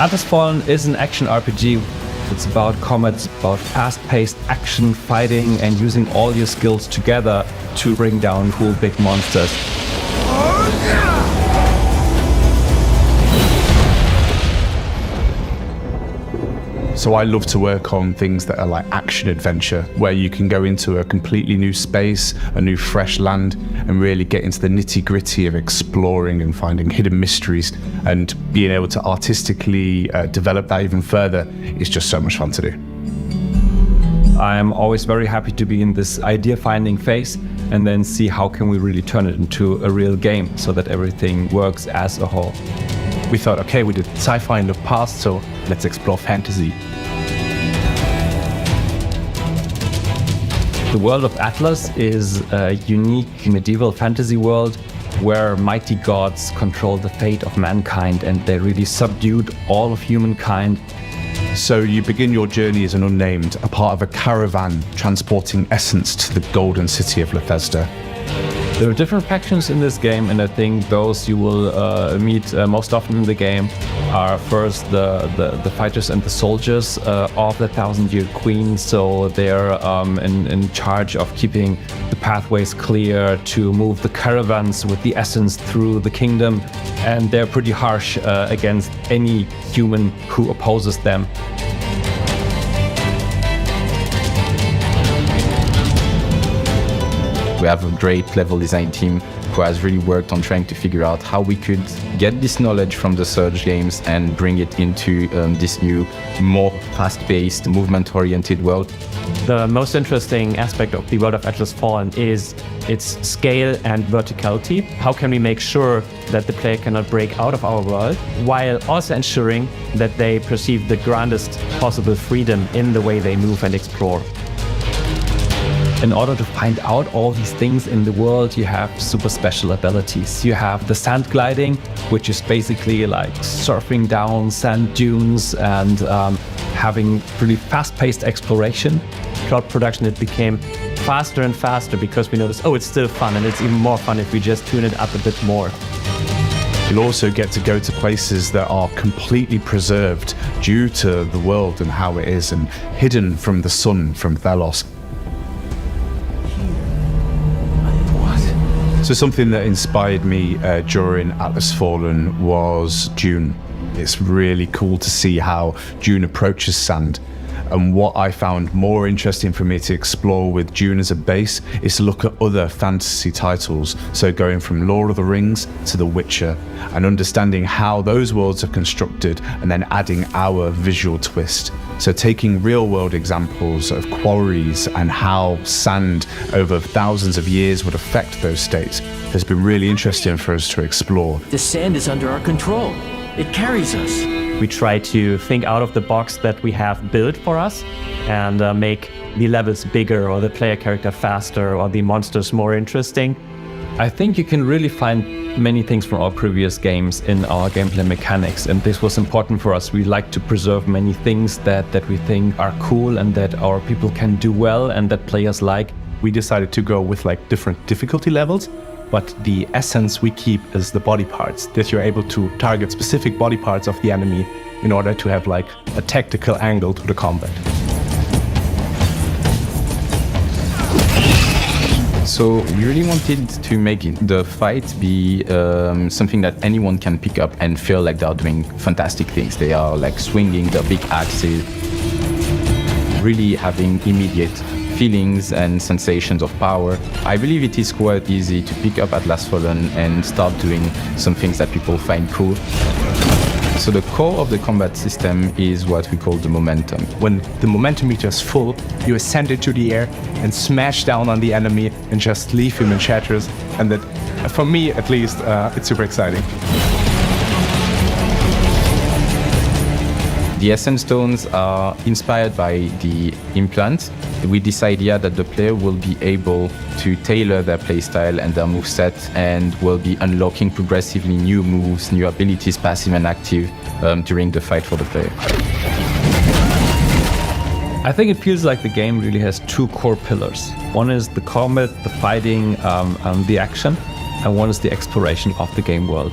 Atlas Fallen is an action RPG. It's about combat, it's about fast-paced action, fighting, and using all your skills together to bring down cool big monsters. So I love to work on things that are like action adventure, where you can go into a completely new space, a new fresh land, and really get into the nitty-gritty of exploring and finding hidden mysteries, and being able to artistically develop that even further is just so much fun to do. I'm always very happy to be in this idea-finding phase and then see how can we really turn it into a real game so that everything works as a whole. We thought, okay, we did sci-fi in the past, so let's explore fantasy. The world of Atlas is a unique medieval fantasy world where mighty gods control the fate of mankind, and they really subdued all of humankind. So you begin your journey as an unnamed, a part of a caravan transporting essence to the golden city of Bethesda. There are different factions in this game, and I think those you will meet most often in the game are first the fighters and the soldiers of the Thousand-Year Queen. So they're in charge of keeping the pathways clear to move the caravans with the essence through the kingdom, and they're pretty harsh against any human who opposes them. We have a great level design team who has really worked on trying to figure out how we could get this knowledge from the Surge games and bring it into this new, more fast-paced, movement-oriented world. The most interesting aspect of the world of Atlas Fallen is its scale and verticality. How can we make sure that the player cannot break out of our world, while also ensuring that they perceive the grandest possible freedom in the way they move and explore? In order to find out all these things in the world, you have super special abilities. You have the sand gliding, which is basically like surfing down sand dunes and having really fast-paced exploration. Throughout production, it became faster and faster because we noticed, oh, it's still fun, and it's even more fun if we just tune it up a bit more. You'll also get to go to places that are completely preserved due to the world and how it is, and hidden from the sun from Thelos. So something that inspired me during Atlas Fallen was Dune. It's really cool to see how Dune approaches sand. And what I found more interesting for me to explore with Dune as a base is to look at other fantasy titles. So going from Lord of the Rings to The Witcher, and understanding how those worlds are constructed and then adding our visual twist. So taking real world examples of quarries and how sand over thousands of years would affect those states has been really interesting for us to explore. The sand is under our control. It carries us. We try to think out of the box that we have built for us and make the levels bigger, or the player character faster, or the monsters more interesting. I think you can really find many things from our previous games in our gameplay mechanics, and this was important for us. We like to preserve many things that we think are cool and that our people can do well and that players like. We decided to go with like different difficulty levels, but the essence we keep is the body parts, that you're able to target specific body parts of the enemy in order to have like a tactical angle to the combat. So we really wanted to make the fight be something that anyone can pick up and feel like they're doing fantastic things. They are like swinging their big axes, really having immediate feelings and sensations of power. I believe it is quite easy to pick up Atlas Fallen and start doing some things that people find cool. So the core of the combat system is what we call the momentum. When the momentum meter is full, you ascend into the air and smash down on the enemy and just leave him in shatters. And that, for me at least, it's super exciting. The Essence Stones are inspired by the implant, with this idea that the player will be able to tailor their playstyle and their moveset, and will be unlocking progressively new moves, new abilities, passive and active, during the fight for the player. I think it feels like the game really has two core pillars. One is the combat, the fighting, the action. and one is the exploration of the game world.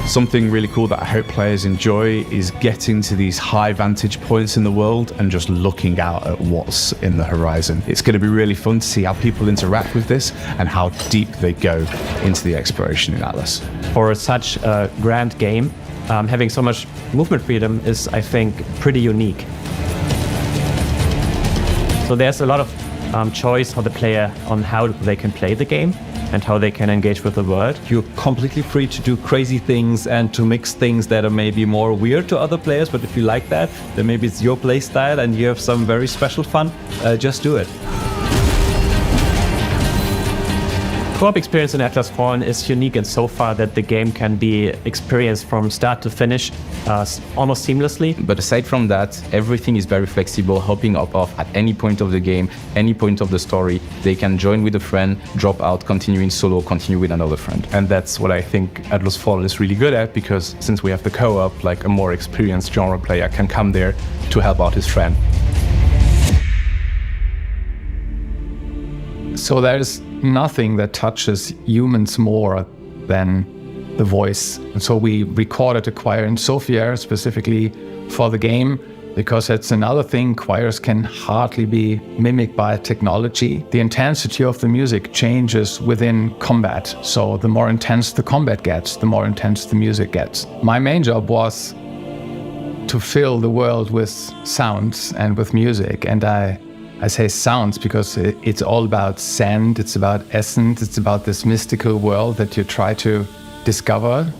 Something really cool that I hope players enjoy is getting to these high vantage points in the world and just looking out at what's in the horizon. It's going to be really fun to see how people interact with this and how deep they go into the exploration in Atlas. For such a grand game, having so much movement freedom is, I think, pretty unique. So there's a lot of choice for the player on how they can play the game and how they can engage with the world. You're completely free to do crazy things and to mix things that are maybe more weird to other players, but if you like that, then maybe it's your play style and you have some very special fun, just do it. Co-op experience in Atlas Fallen is unique in so far that the game can be experienced from start to finish almost seamlessly. But aside from that, everything is very flexible, hopping off at any point of the game, any point of the story. They can join with a friend, drop out, continue in solo, continue with another friend. And that's what I think Atlas Fallen is really good at, because since we have the co-op, like a more experienced genre player can come there to help out his friend. So there's nothing that touches humans more than the voice. And so we recorded a choir in Sofia specifically for the game, because that's another thing. Choirs can hardly be mimicked by technology. The intensity of the music changes within combat. So the more intense the combat gets, the more intense the music gets. My main job was to fill the world with sounds and with music. And I say sounds because it's all about scent, it's about essence, it's about this mystical world that you try to discover.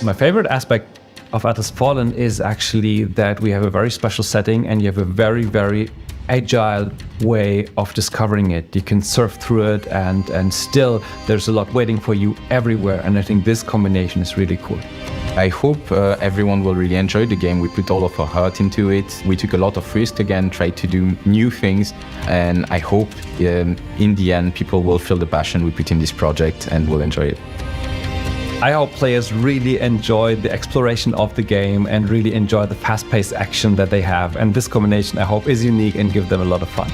My favorite aspect of Atlas Fallen is actually that we have a very special setting and you have a very, very agile way of discovering it. You can surf through it and still there's a lot waiting for you everywhere. And I think this combination is really cool. I hope everyone will really enjoy the game. We put all of our heart into it. We took a lot of risk again, tried to do new things, and I hope in the end people will feel the passion we put in this project and will enjoy it. I hope players really enjoy the exploration of the game and really enjoy the fast-paced action that they have. And this combination, I hope, is unique and give them a lot of fun.